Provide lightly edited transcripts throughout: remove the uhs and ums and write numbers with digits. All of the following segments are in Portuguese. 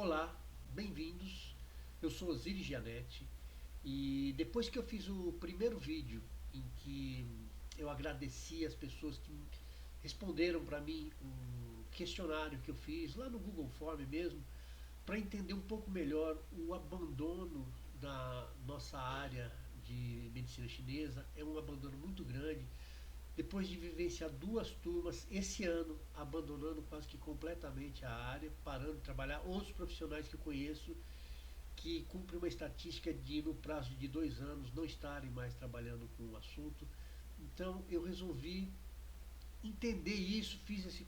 Olá, bem-vindos. Eu sou Osiris Gianetti e depois que eu fiz o primeiro vídeo em que eu agradeci as pessoas que responderam para mim um questionário que eu fiz lá no Google Form mesmo, para entender um pouco melhor o abandono da nossa área de medicina chinesa, é um abandono muito grande. Depois de vivenciar duas turmas, esse ano abandonando quase que completamente a área, parando de trabalhar, outros profissionais que eu conheço que cumprem uma estatística de no prazo de 2 anos não estarem mais trabalhando com o assunto. Então eu resolvi entender isso, fiz esse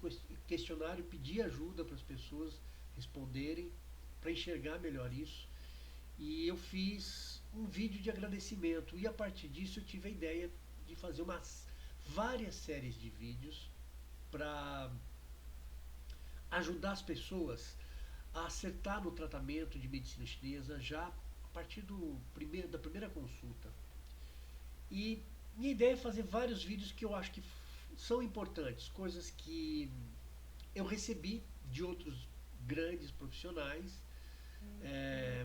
questionário, pedi ajuda para as pessoas responderem, para enxergar melhor isso. E eu fiz um vídeo de agradecimento e a partir disso eu tive a ideia de fazer várias séries de vídeos para ajudar as pessoas a acertar no tratamento de medicina chinesa já a partir da primeira consulta. E minha ideia é fazer vários vídeos que eu acho que são importantes, coisas que eu recebi de outros grandes profissionais, é,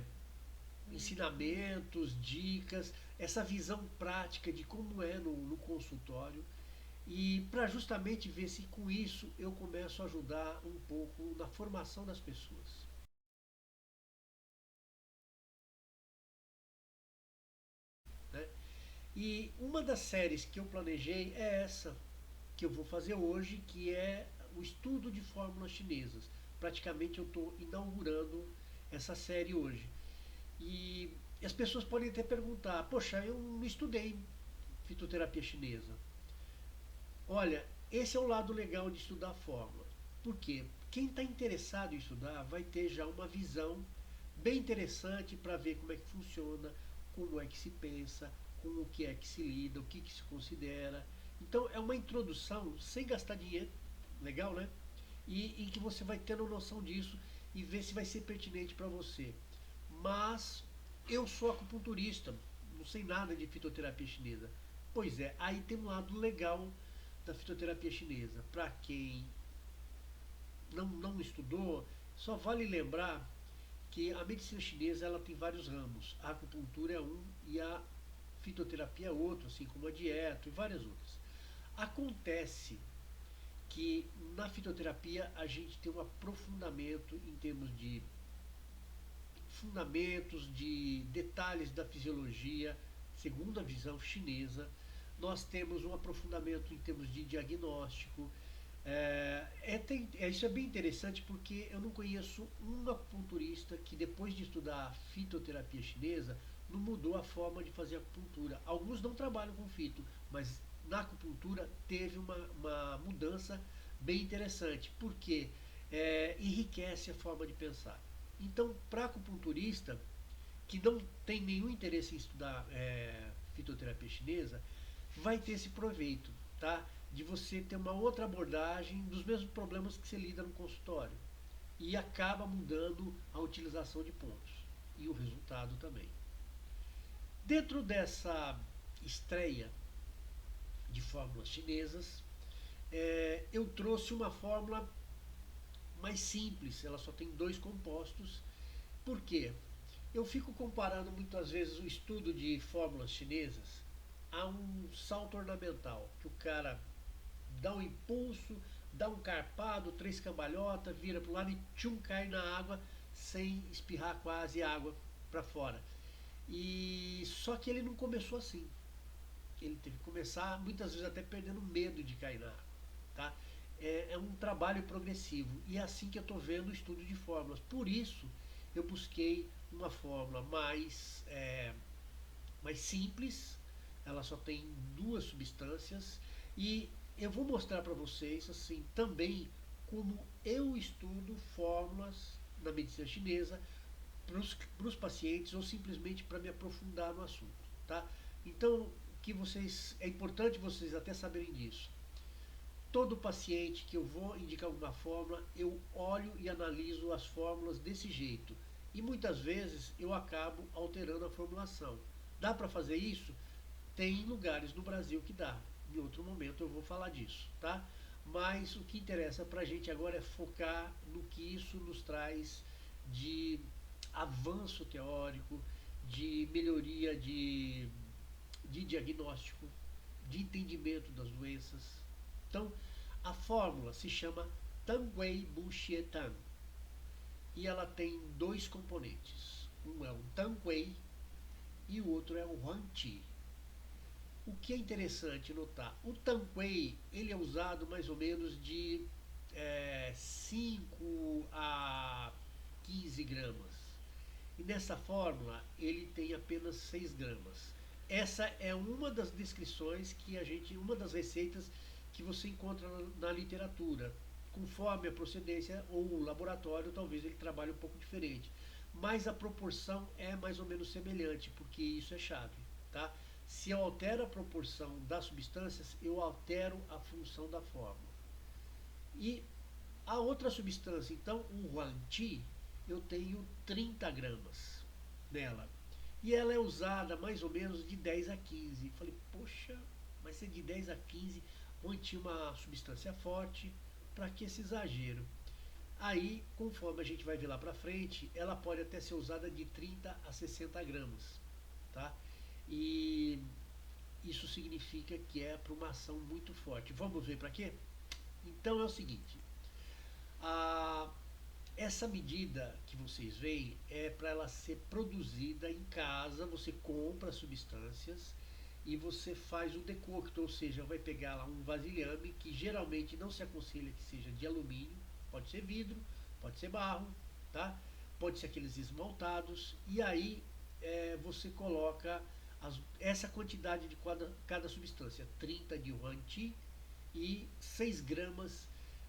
ensinamentos, dicas, essa visão prática de como é no consultório e para justamente ver se com isso eu começo a ajudar um pouco na formação das pessoas. Né? E uma das séries que eu planejei é essa que eu vou fazer hoje, que é o estudo de fórmulas chinesas. Praticamente eu estou inaugurando essa série hoje. E as pessoas podem até perguntar: poxa, eu não estudei fitoterapia chinesa. Olha, esse é o lado legal de estudar a fórmula. Por quê? Quem está interessado em estudar vai ter já uma visão bem interessante para ver como é que funciona, como é que se pensa, com o que é que se lida, o que se considera. Então é uma introdução sem gastar dinheiro, legal, né? E que você vai tendo noção disso e ver se vai ser pertinente para você. Mas eu sou acupunturista, não sei nada de fitoterapia chinesa. Pois é, aí tem um lado legal da fitoterapia chinesa. Para quem não estudou, só vale lembrar que a medicina chinesa ela tem vários ramos. A acupuntura é um e a fitoterapia é outro, assim como a dieta e várias outras. Acontece que na fitoterapia a gente tem um aprofundamento em termos de fundamentos, de detalhes da fisiologia, segundo a visão chinesa. Nós temos um aprofundamento em termos de diagnóstico. Isso é bem interessante porque eu não conheço um acupunturista que depois de estudar a fitoterapia chinesa não mudou a forma de fazer acupuntura. Alguns não trabalham com fito, mas na acupuntura teve uma mudança bem interessante, porque enriquece a forma de pensar. Então, para acupunturista que não tem nenhum interesse em estudar fitoterapia chinesa, vai ter esse proveito, tá? De você ter uma outra abordagem dos mesmos problemas que você lida no consultório. E acaba mudando a utilização de pontos. E o resultado também. Dentro dessa estreia de fórmulas chinesas, eu trouxe uma fórmula mais simples, ela só tem dois compostos. Por quê? Eu fico comparando muitas vezes o estudo de fórmulas chinesas a um salto ornamental, que o cara dá um impulso, dá um carpado, três cambalhotas, vira para o lado e tchum, cai na água sem espirrar quase água para fora. E só que ele não começou assim. Ele teve que começar muitas vezes até perdendo medo de cair na água. Tá? É um trabalho progressivo e é assim que eu estou vendo o estudo de fórmulas. Por isso eu busquei uma fórmula mais simples, ela só tem duas substâncias e eu vou mostrar para vocês assim também como eu estudo fórmulas na medicina chinesa para os pacientes ou simplesmente para me aprofundar no assunto, tá? Então que vocês é importante vocês até saberem disso. Todo paciente que eu vou indicar alguma fórmula, eu olho e analiso as fórmulas desse jeito. E muitas vezes eu acabo alterando a formulação. Dá para fazer isso? Tem lugares no Brasil que dá. Em outro momento eu vou falar disso, tá? Mas o que interessa para a gente agora é focar no que isso nos traz de avanço teórico, de melhoria de diagnóstico, de entendimento das doenças. Então, a fórmula se chama Tanguay Buxietan e ela tem dois componentes. Um é o Tanguay e o outro é o Huanti. O que é interessante notar, o Tanquay ele é usado mais ou menos de 5 a 15 gramas. E nessa fórmula ele tem apenas 6 gramas. Essa é uma das descrições que uma das receitas que você encontra na literatura. Conforme a procedência ou o laboratório, talvez ele trabalhe um pouco diferente. Mas a proporção é mais ou menos semelhante, porque isso é chave, tá? Se eu altero a proporção das substâncias, eu altero a função da fórmula. E a outra substância, então, o Huanti, eu tenho 30 gramas nela. E ela é usada mais ou menos de 10 a 15. Falei, poxa, mas se é de 10 a 15, Huanti é uma substância forte, para que esse exagero? Aí, conforme a gente vai ver lá para frente, ela pode até ser usada de 30 a 60 gramas, tá? E isso significa que é para uma ação muito forte. Vamos ver para quê? Então é o seguinte, a, essa medida que vocês veem é para ela ser produzida em casa, você compra substâncias e você faz o decocto, ou seja, vai pegar lá um vasilhame que geralmente não se aconselha que seja de alumínio, pode ser vidro, pode ser barro, tá? Pode ser aqueles esmaltados, e aí você coloca essa quantidade de cada substância, 30 de Huanti e 6 gramas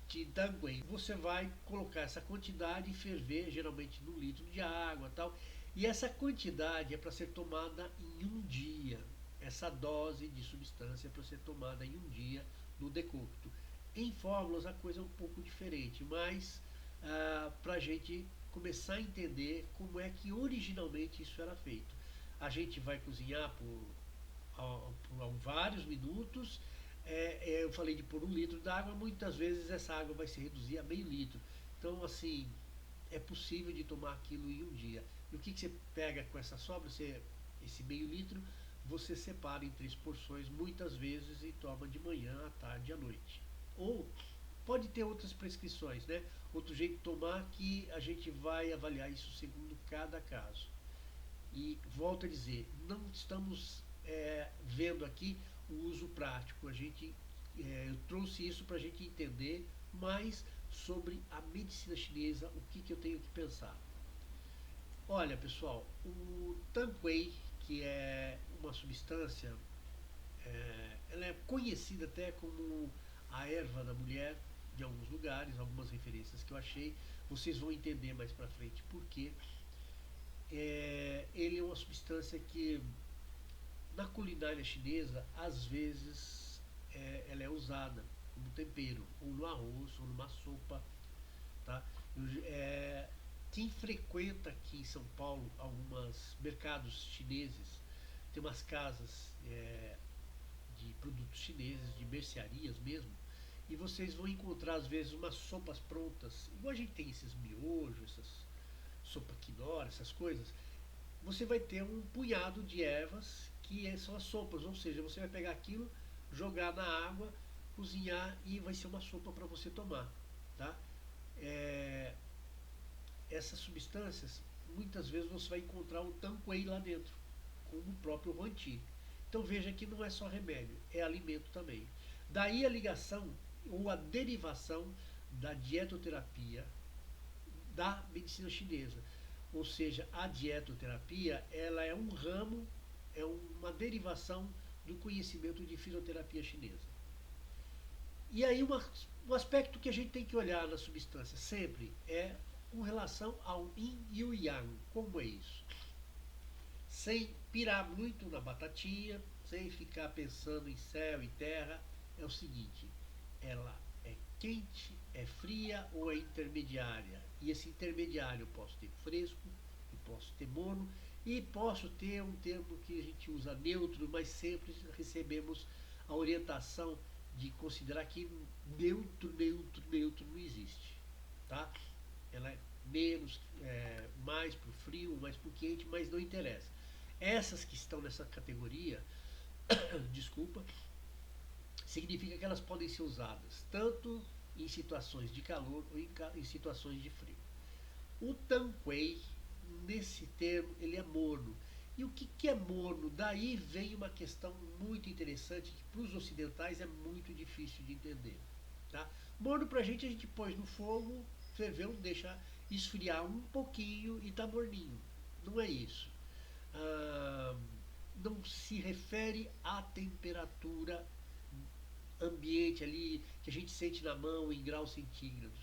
de Dangui. Você vai colocar essa quantidade e ferver, geralmente num litro de água tal. E essa quantidade é para ser tomada em um dia. Essa dose de substância é para ser tomada em um dia no decocto. Em fórmulas a coisa é um pouco diferente, mas para a gente começar a entender como é que originalmente isso era feito. A gente vai cozinhar por vários minutos. Eu falei de pôr 1 litro d'água, muitas vezes essa água vai se reduzir a meio litro. Então, assim, é possível de tomar aquilo em um dia. E o que você pega com essa sobra? Esse meio litro, você separa em 3 porções, muitas vezes, e toma de manhã, à tarde e à noite. Ou pode ter outras prescrições, né? Outro jeito de tomar que a gente vai avaliar isso segundo cada caso. E volto a dizer, não estamos vendo aqui o uso prático. Eu trouxe isso para a gente entender mais sobre a medicina chinesa, o que eu tenho que pensar. Olha, pessoal, o Tanquay, que é uma substância, ela é conhecida até como a erva da mulher, de alguns lugares, algumas referências que eu achei. Vocês vão entender mais para frente por quê. Ele é uma substância que na culinária chinesa às vezes ela é usada como tempero, ou no arroz, ou numa sopa, tá? Quem frequenta aqui em São Paulo alguns mercados chineses, tem umas casas de produtos chineses, de mercearias mesmo, e vocês vão encontrar às vezes umas sopas prontas, igual a gente tem esses miojos, essas sopa quinoa, essas coisas. Você vai ter um punhado de ervas que são as sopas, ou seja, você vai pegar aquilo, jogar na água, cozinhar e vai ser uma sopa para você tomar, tá? É, essas substâncias, muitas vezes você vai encontrar o tanquei lá dentro, como o próprio Huanti. Então veja que não é só remédio, é alimento também. Daí a ligação ou a derivação da dietoterapia da medicina chinesa. Ou seja, a dietoterapia ela é um ramo, é uma derivação do conhecimento de fisioterapia chinesa. E aí um aspecto que a gente tem que olhar na substância sempre é com relação ao yin e o yang. Como é isso? Sem pirar muito na batatinha, sem ficar pensando em céu e terra, é o seguinte, ela é quente, é fria ou é intermediária? E esse intermediário eu posso ter fresco, eu posso ter morno e posso ter um termo que a gente usa neutro, mas sempre recebemos a orientação de considerar que neutro não existe, tá? Ela é menos, mais para o frio, mais para o quente, mas não interessa. Essas que estão nessa categoria, desculpa, significa que elas podem ser usadas tanto em situações de calor ou em situações de frio. O tanquei, nesse termo, ele é morno. E o que é morno? Daí vem uma questão muito interessante que para os ocidentais é muito difícil de entender. Tá? Morno para a gente põe no fogo, ferveu, deixa esfriar um pouquinho e está morninho. Não é isso. Ah, não se refere à temperatura ambiente ali que a gente sente na mão em graus centígrados.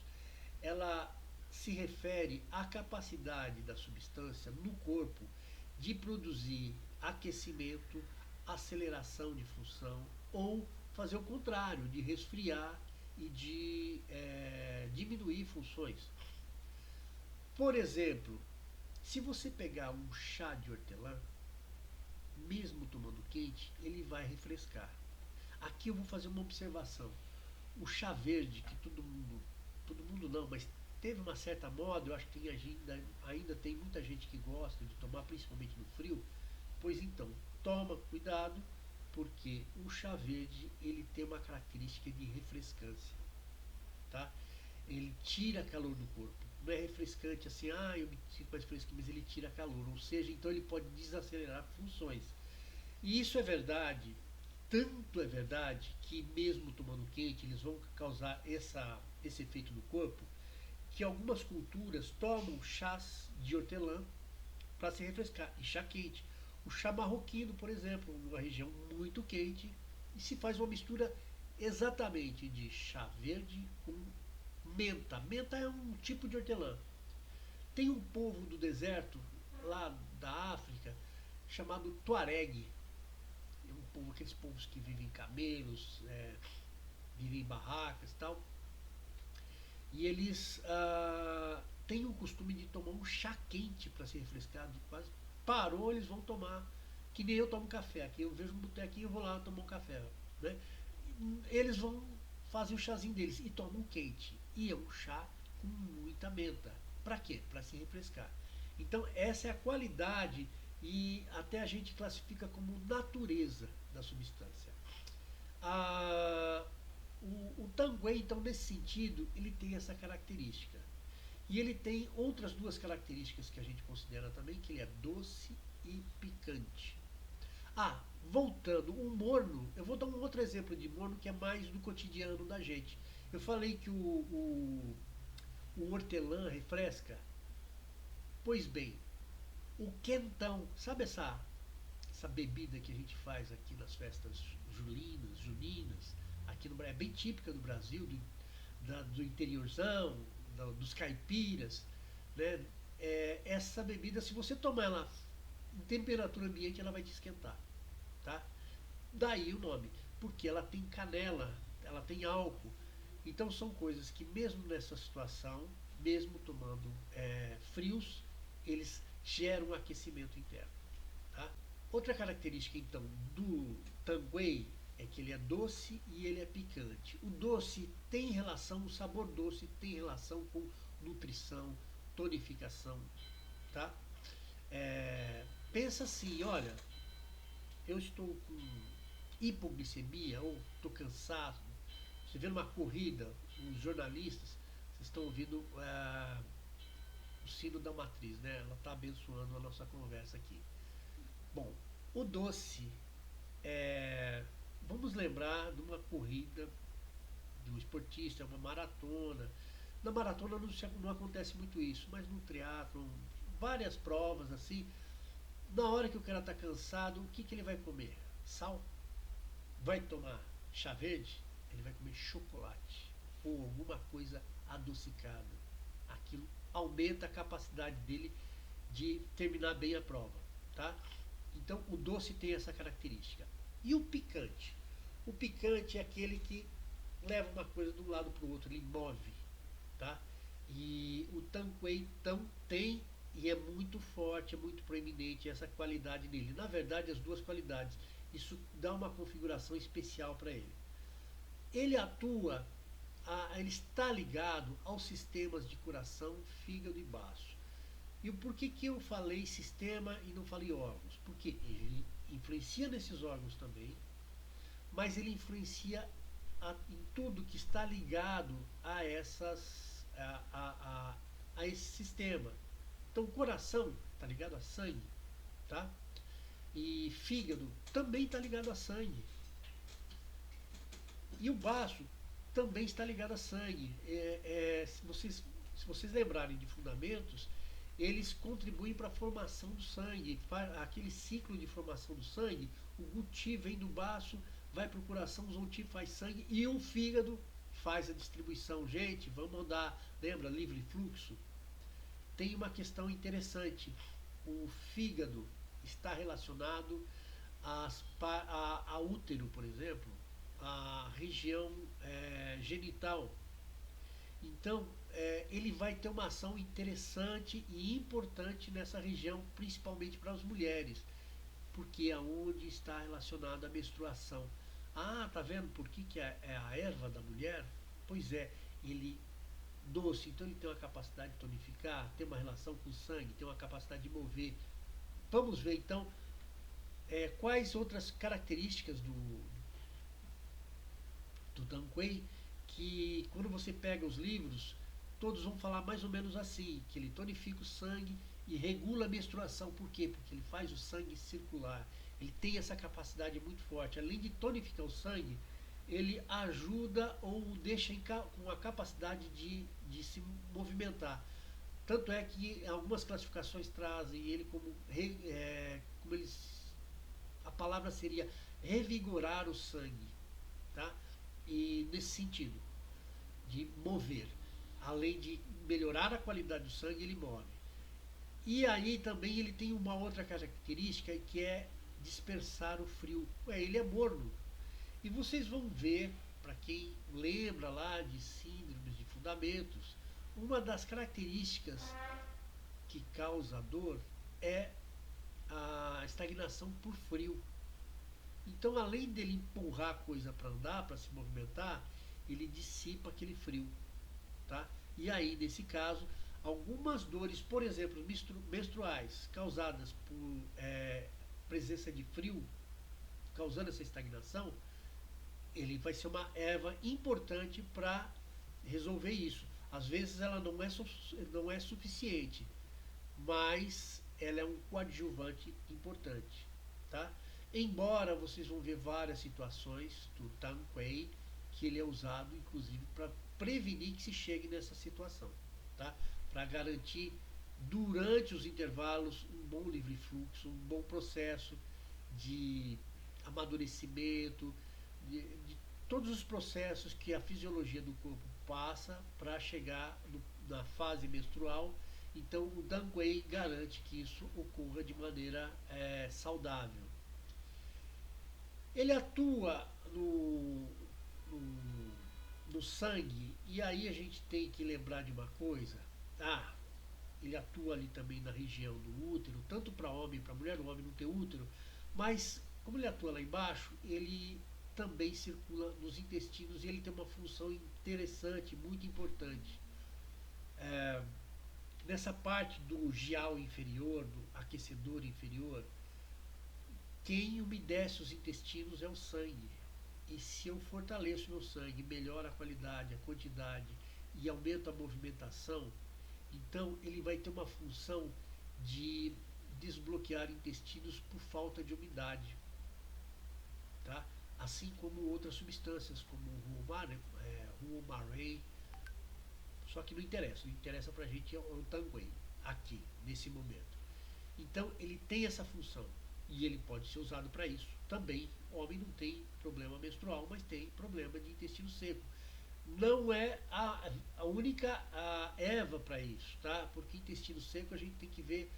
Ela se refere à capacidade da substância no corpo de produzir aquecimento, aceleração de função ou fazer o contrário, de resfriar e de diminuir funções. Por exemplo, se você pegar um chá de hortelã, mesmo tomando quente, ele vai refrescar. Aqui eu vou fazer uma observação. O chá verde, que todo mundo não, mas teve uma certa moda, eu acho que ainda tem muita gente que gosta de tomar, principalmente no frio. Pois então, toma cuidado, porque o chá verde ele tem uma característica de refrescância, tá? Ele tira calor do corpo. Não é refrescante assim, eu me sinto mais fresco, mas ele tira calor. Ou seja, então ele pode desacelerar funções. E isso é verdade, tanto é verdade que mesmo tomando quente, eles vão causar esse efeito no corpo, que algumas culturas tomam chás de hortelã para se refrescar, e chá quente. O chá marroquino, por exemplo, numa região muito quente, e se faz uma mistura exatamente de chá verde com menta. Menta é um tipo de hortelã. Tem um povo do deserto, lá da África, chamado Tuareg. É um povo, aqueles povos que vivem em camelos, vivem em barracas e tal. E eles têm o costume de tomar um chá quente para se refrescar. Quase parou, eles vão tomar. Que nem eu tomo café. Aqui eu vejo um botequinho, eu vou lá tomar um café. Né? Eles vão fazer o chazinho deles e tomam quente. E é um chá com muita menta. Para quê? Para se refrescar. Então essa é a qualidade e até a gente classifica como natureza da substância. A, o tanguê, então, nesse sentido, ele tem essa característica. E ele tem outras duas características que a gente considera também, que ele é doce e picante. Voltando, o morno, eu vou dar um outro exemplo de morno que é mais do cotidiano da gente. Eu falei que o hortelã refresca. Pois bem, o quentão, sabe essa bebida que a gente faz aqui nas festas julinas, juninas, aqui no Brasil, é bem típica do Brasil, do interiorzão, dos caipiras, né? Essa bebida, se você tomar ela em temperatura ambiente, ela vai te esquentar, tá? Daí o nome, porque ela tem canela, ela tem álcool. Então são coisas que mesmo nessa situação, mesmo tomando frios, eles geram um aquecimento interno. Tá? Outra característica então do tanguay é que ele é doce e ele é picante. O doce tem relação, o sabor doce tem relação com nutrição, tonificação, tá? Pensa assim, olha, eu estou com hipoglicemia ou estou cansado. Você vê numa corrida, os jornalistas, vocês estão ouvindo o sino da matriz, né? Ela está abençoando a nossa conversa aqui. Bom, o doce vamos lembrar de uma corrida de um esportista, uma maratona. Na maratona não acontece muito isso, mas no triatlon, várias provas assim, na hora que o cara está cansado, o que ele vai comer? Sal? Vai tomar chá verde? Ele vai comer chocolate ou alguma coisa adocicada. Aquilo aumenta a capacidade dele de terminar bem a prova, tá? Então o doce tem essa característica. E o picante? O picante é aquele que leva uma coisa de um lado para o outro, ele move, tá? E o tanquê então tem e é muito forte, é muito proeminente essa qualidade nele. Na verdade, as duas qualidades. Isso dá uma configuração especial para ele. Ele atua ele está ligado aos sistemas de coração, fígado e baço. E por que eu falei sistema e não falei órgãos? Porque ele influencia nesses órgãos também, mas ele influencia em tudo que está ligado a a esse sistema. Então, o coração está ligado a sangue, tá? E fígado também está ligado a sangue. E o baço também está ligado a sangue. Se vocês lembrarem de fundamentos, eles contribuem para a formação do sangue. Aquele ciclo de formação do sangue, o guti vem do baço, vai para o coração, o zonti faz sangue e o fígado faz a distribuição. Gente, vamos andar, lembra, livre fluxo? Tem uma questão interessante. O fígado está relacionado a útero, por exemplo, a região genital. Então, ele vai ter uma ação interessante e importante nessa região, principalmente para as mulheres, porque é onde está relacionada a menstruação. Ah, tá vendo por que é a erva da mulher? Pois é, ele doce, então ele tem uma capacidade de tonificar, tem uma relação com o sangue, tem uma capacidade de mover. Vamos ver então quais outras características do Dan Quayle, que quando você pega os livros, todos vão falar mais ou menos assim, que ele tonifica o sangue e regula a menstruação. Por quê? Porque ele faz o sangue circular. Ele tem essa capacidade muito forte. Além de tonificar o sangue, ele ajuda ou deixa com a capacidade de se movimentar. Tanto é que algumas classificações trazem ele como a palavra seria revigorar o sangue, tá? E nesse sentido, de mover. Além de melhorar a qualidade do sangue, ele move. E aí também ele tem uma outra característica que é dispersar o frio. Ele é morno. E vocês vão ver, para quem lembra lá de síndromes de fundamentos, uma das características que causa dor é a estagnação por frio. Então, além dele empurrar a coisa para andar, para se movimentar, ele dissipa aquele frio, tá? E aí, nesse caso, algumas dores, por exemplo, menstruais, causadas por presença de frio, causando essa estagnação, ele vai ser uma erva importante para resolver isso. Às vezes ela não é suficiente, mas ela é um coadjuvante importante, tá? Embora vocês vão ver várias situações do Dan Quayle que ele é usado inclusive para prevenir que se chegue nessa situação, tá? Para garantir durante os intervalos um bom livre fluxo, um bom processo de amadurecimento, de todos os processos que a fisiologia do corpo passa para chegar na fase menstrual. Então o Dan Quayle garante que isso ocorra de maneira saudável. Ele atua no, no sangue, e aí a gente tem que lembrar de uma coisa. Ele atua ali também na região do útero, tanto para homem e para mulher. O homem não tem útero, mas como ele atua lá embaixo, ele também circula nos intestinos e ele tem uma função interessante, muito importante. Nessa parte do gial inferior, do aquecedor inferior, quem umedece os intestinos é o sangue. E se eu fortaleço meu sangue, melhoro a qualidade, a quantidade e aumento a movimentação, então ele vai ter uma função de desbloquear intestinos por falta de umidade, tá? Assim como outras substâncias, como o Ruomarei. Só que não interessa pra gente é o Dan Quayle, aqui, nesse momento. Então ele tem essa função e ele pode ser usado para isso. Também, homem não tem problema menstrual, mas tem problema de intestino seco. Não é a única erva para isso, tá? Porque intestino seco a gente tem que ver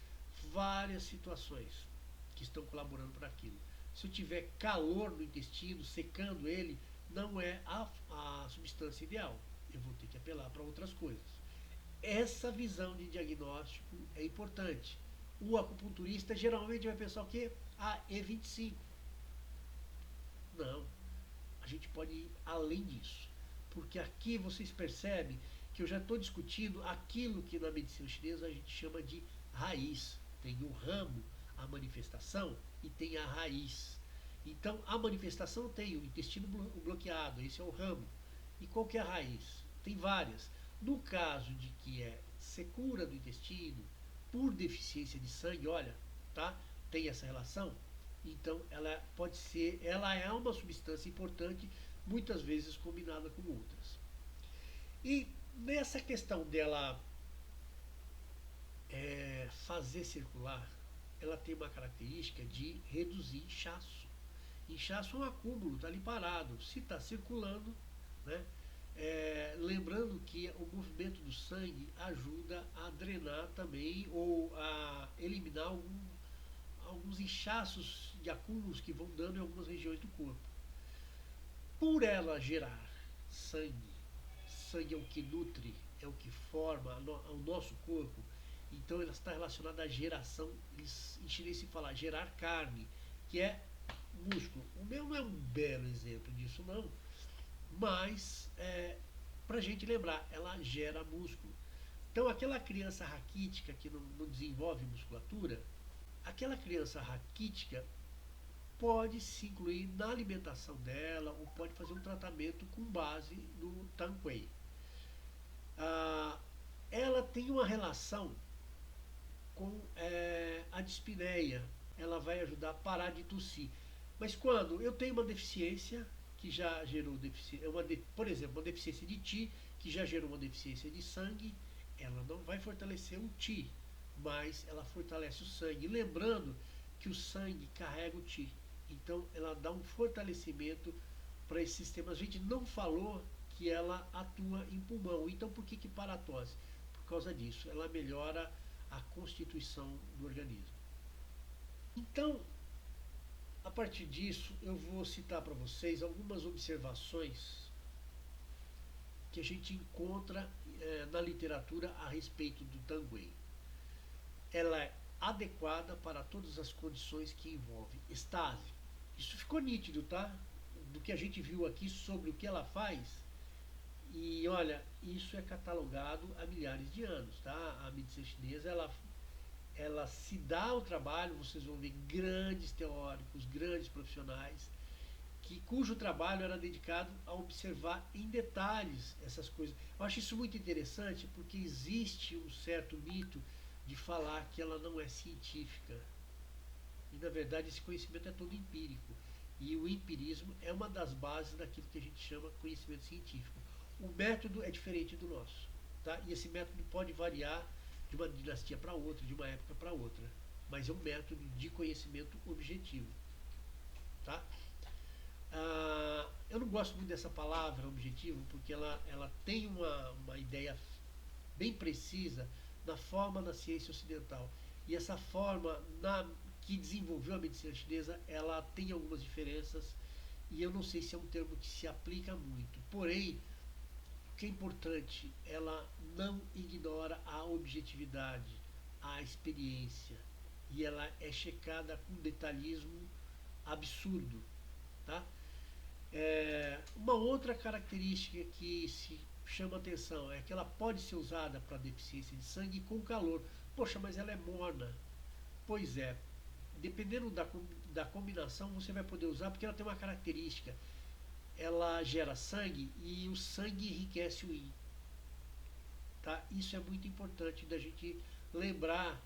várias situações que estão colaborando para aquilo. Se eu tiver calor no intestino, secando ele, não é a substância ideal. Eu vou ter que apelar para outras coisas. Essa visão de diagnóstico é importante. O acupunturista geralmente vai pensar o quê? E25. Não, a gente pode ir além disso. porque aqui vocês percebem que eu já estou discutindo aquilo que na medicina chinesa a gente chama de raiz. Tem o ramo, a manifestação, e tem a raiz. Então, a manifestação tem o intestino bloqueado, esse é o ramo. E qual que é a raiz? Tem várias. No caso de que é secura do intestino por deficiência de sangue, olha, tá? Tem essa relação. Então, ela pode ser, ela é uma substância importante, muitas vezes combinada com outras. E nessa questão dela fazer circular, ela tem uma característica de reduzir inchaço. Inchaço é um acúmulo, está ali parado. Se está circulando, né? Lembrando que o movimento do sangue ajuda a drenar também ou a eliminar alguns inchaços de acúmulos que vão dando em algumas regiões do corpo. Por ela gerar sangue, sangue é o que nutre, é o que forma o nosso corpo, então ela está relacionada à geração, em chinês se fala gerar carne, que é músculo. O meu não é um belo exemplo disso não, mas para a gente lembrar, ela gera músculo. Então aquela criança raquítica que não desenvolve musculatura, aquela criança raquítica pode se incluir na alimentação dela ou pode fazer um tratamento com base no Tang Wei. Ah, ela tem uma relação com a dispneia, ela vai ajudar a parar de tossir. Mas quando eu tenho uma deficiência que já gerou deficiência, por exemplo, uma deficiência de Qi, que já gerou uma deficiência de sangue, ela não vai fortalecer o Qi, mas ela fortalece o sangue. Lembrando que o sangue carrega o Qi. Então ela dá um fortalecimento para esse sistema. A gente não falou que ela atua em pulmão. Então por que para a tosse? Por causa disso. Ela melhora a constituição do organismo. Então, a partir disso, eu vou citar para vocês algumas observações que a gente encontra na literatura a respeito do Tang Wei. Ela é adequada para todas as condições que envolvem estase. Isso ficou nítido, tá? Do que a gente viu aqui sobre o que ela faz. E olha, isso é catalogado há milhares de anos, tá? A medicina chinesa, ela se dá ao trabalho, vocês vão ver grandes teóricos, grandes profissionais, cujo trabalho era dedicado a observar em detalhes essas coisas. Eu acho isso muito interessante porque existe um certo mito de falar que ela não é científica. E na verdade esse conhecimento é todo empírico. E o empirismo é uma das bases daquilo que a gente chama conhecimento científico. O método é diferente do nosso. Tá? E esse método pode variar de uma dinastia para outra, de uma época para outra. Mas é um método de conhecimento objetivo. Tá? Eu não gosto muito dessa palavra objetivo, porque ela tem uma ideia bem precisa da forma da ciência ocidental. E essa forma que desenvolveu a medicina chinesa, ela tem algumas diferenças, e eu não sei se é um termo que se aplica muito. Porém, o que é importante, ela não ignora a objetividade, a experiência, e ela é checada com detalhismo absurdo. Tá? Uma outra característica que se chama atenção é que ela pode ser usada para deficiência de sangue com calor. Poxa, mas ela é morna. Pois é, dependendo da combinação você vai poder usar, porque ela tem uma característica. Ela gera sangue e o sangue enriquece o yin. Tá? Isso é muito importante da gente lembrar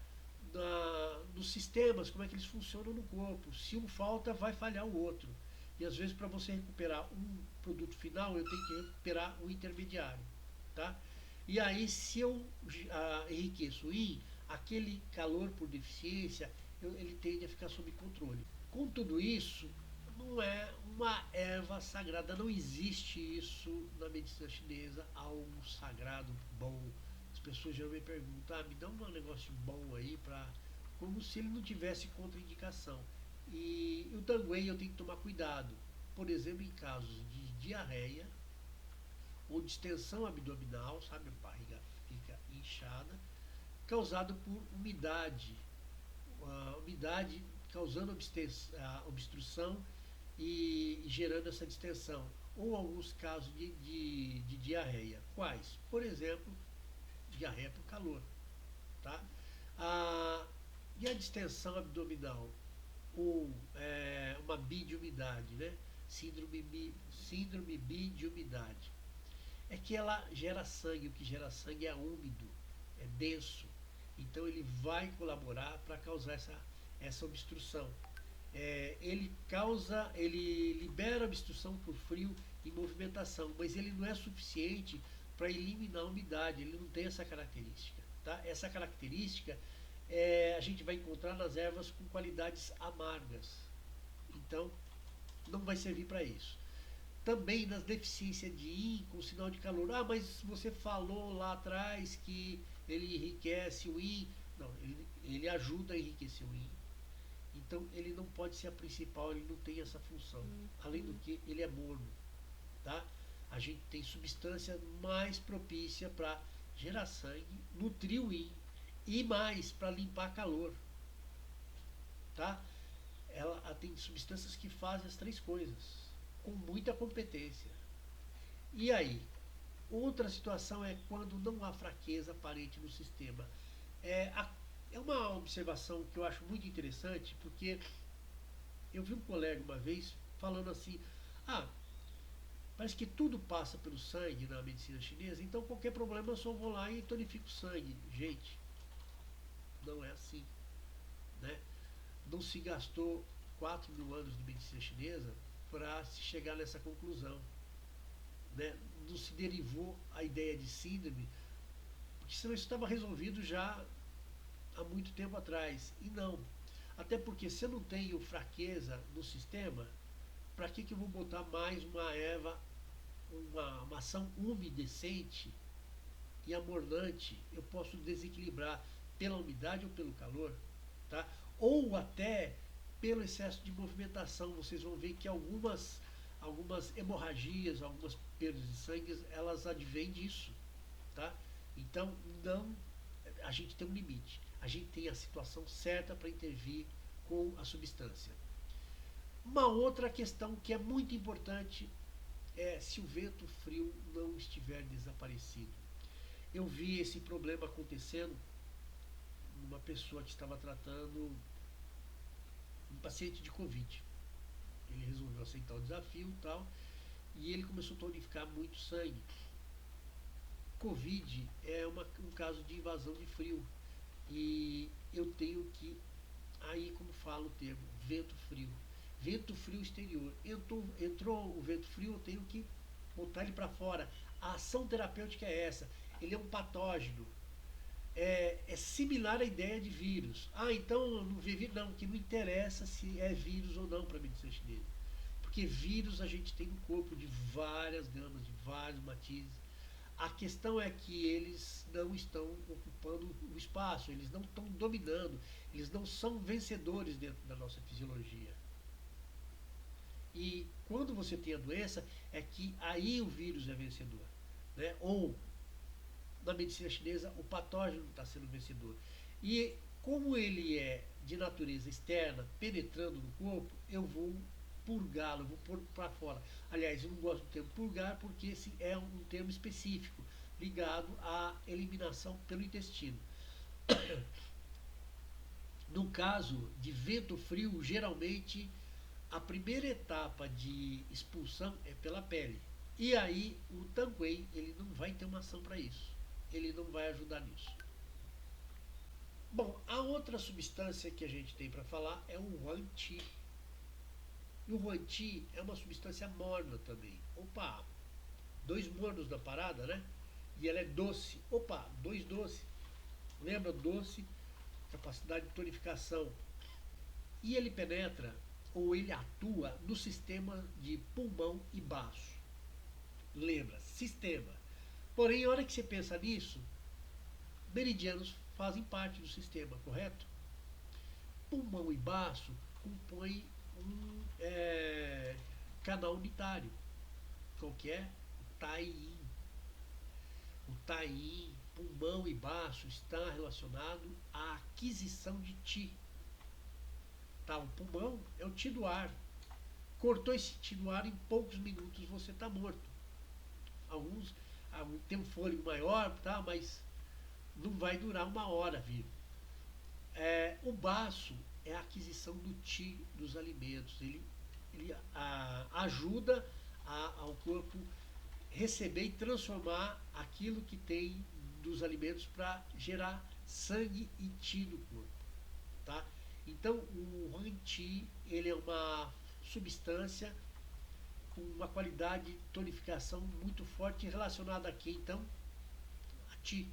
dos sistemas, como é que eles funcionam no corpo. Se um falta, vai falhar o outro. E às vezes para você recuperar um produto final, eu tenho que recuperar o intermediário. Tá? E aí se eu enriqueço o yin, aquele calor por deficiência, ele tende a ficar sob controle. Com tudo isso, não é uma erva sagrada, não existe isso na medicina chinesa, algo sagrado, bom. As pessoas geralmente perguntam, me dá um negócio bom aí, como se ele não tivesse contraindicação. E o Tang Wei eu tenho que tomar cuidado. Por exemplo, em casos de diarreia ou distensão abdominal, sabe, a barriga fica inchada, causado por umidade. A umidade causando obstrução e gerando essa distensão. ou alguns casos de diarreia. Quais? Por exemplo, diarreia por calor. Tá? A, e a distensão abdominal? Ou uma bidiumidade, né? Síndrome bidiumidade. É que ela gera sangue, o que gera sangue é úmido, é denso. Então ele vai colaborar para causar essa obstrução. Ele libera obstrução por frio e movimentação, mas ele não é suficiente para eliminar a umidade, ele não tem essa característica. Tá? Essa característica a gente vai encontrar nas ervas com qualidades amargas. Então, não vai servir para isso. Também nas deficiências de yin com sinal de calor. Ah, mas você falou lá atrás que ele enriquece o yin. Não, ele ajuda a enriquecer o yin. Então ele não pode ser a principal, ele não tem essa função. Além do que ele é morno. Tá? A gente tem substância mais propícia para gerar sangue, nutrir o yin e mais para limpar calor. Tá? Ela tem substâncias que fazem as três coisas com muita competência. E aí? Outra situação é quando não há fraqueza aparente no sistema. É, é uma observação que eu acho muito interessante, porque eu vi um colega uma vez falando assim: ah, parece que tudo passa pelo sangue na medicina chinesa, então qualquer problema eu só vou lá e tonifico o sangue. Gente, não é assim. Né? Não se gastou 4.000 anos de medicina chinesa para se chegar nessa conclusão. Né? Não se derivou a ideia de síndrome, porque senão isso estava resolvido já há muito tempo atrás. E não. Até porque se eu não tenho fraqueza no sistema, para que eu vou botar mais uma erva, uma ação umedecente e amornante? Eu posso desequilibrar pela umidade ou pelo calor, tá? Ou até pelo excesso de movimentação. Vocês vão ver que algumas hemorragias, algumas perdas de sangue, elas advêm disso, tá? Então, não, a gente tem um limite. A gente tem a situação certa para intervir com a substância. Uma outra questão que é muito importante é se o vento frio não estiver desaparecido. Eu vi esse problema acontecendo numa pessoa que estava tratando um paciente de Covid. Ele resolveu aceitar o desafio e tal, e ele começou a tonificar muito sangue. Covid é um caso de invasão de frio. E eu tenho que, aí como fala o termo, vento frio. Vento frio exterior. Entrou o vento frio, eu tenho que botar ele para fora. A ação terapêutica é essa. Ele é um patógeno. É similar à ideia de vírus. Ah, então não vê vírus? Não, que não interessa se é vírus ou não para a medicina chinesa. Porque vírus a gente tem no corpo de várias gamas, de vários matizes. A questão é que eles não estão ocupando o espaço, eles não estão dominando, eles não são vencedores dentro da nossa fisiologia. E quando você tem a doença, é que aí o vírus é vencedor. Né? Ou, na medicina chinesa, o patógeno está sendo vencedor. E como ele é de natureza externa, penetrando no corpo, eu vou purgá-lo, eu vou pôr para fora. Aliás, eu não gosto do termo purgar porque esse é um termo específico ligado à eliminação pelo intestino. No caso de vento frio, geralmente a primeira etapa de expulsão é pela pele. E aí o Tanquay, ele não vai ter uma ação para isso. Ele não vai ajudar nisso. Bom, a outra substância que a gente tem para falar é o Huan Qi. E o Huan Qi é uma substância morna também. Opa, dois mornos da parada, né? E ela é doce. Opa, dois doces. Lembra doce? Capacidade de tonificação. E ele penetra, ou ele atua no sistema de pulmão e baço. Lembra, sistema. Porém, a hora que você pensa nisso, meridianos fazem parte do sistema, correto? Pulmão e baço compõem um canal unitário. Qual que é? O Tai Yin. O Tai Yin, pulmão e baço, está relacionado à aquisição de Qi. Tá, o pulmão é o Qi do ar. Cortou esse sentido no ar, em poucos minutos você está morto. Alguns têm um fôlego maior, tá? Mas não vai durar uma hora vivo. O baço é a aquisição do Qi dos alimentos. Ele ajuda ao corpo receber e transformar aquilo que tem dos alimentos para gerar sangue e Qi no corpo. Tá? Então o Huang Qi ele é uma substância com uma qualidade de tonificação muito forte relacionada aqui então a Qi.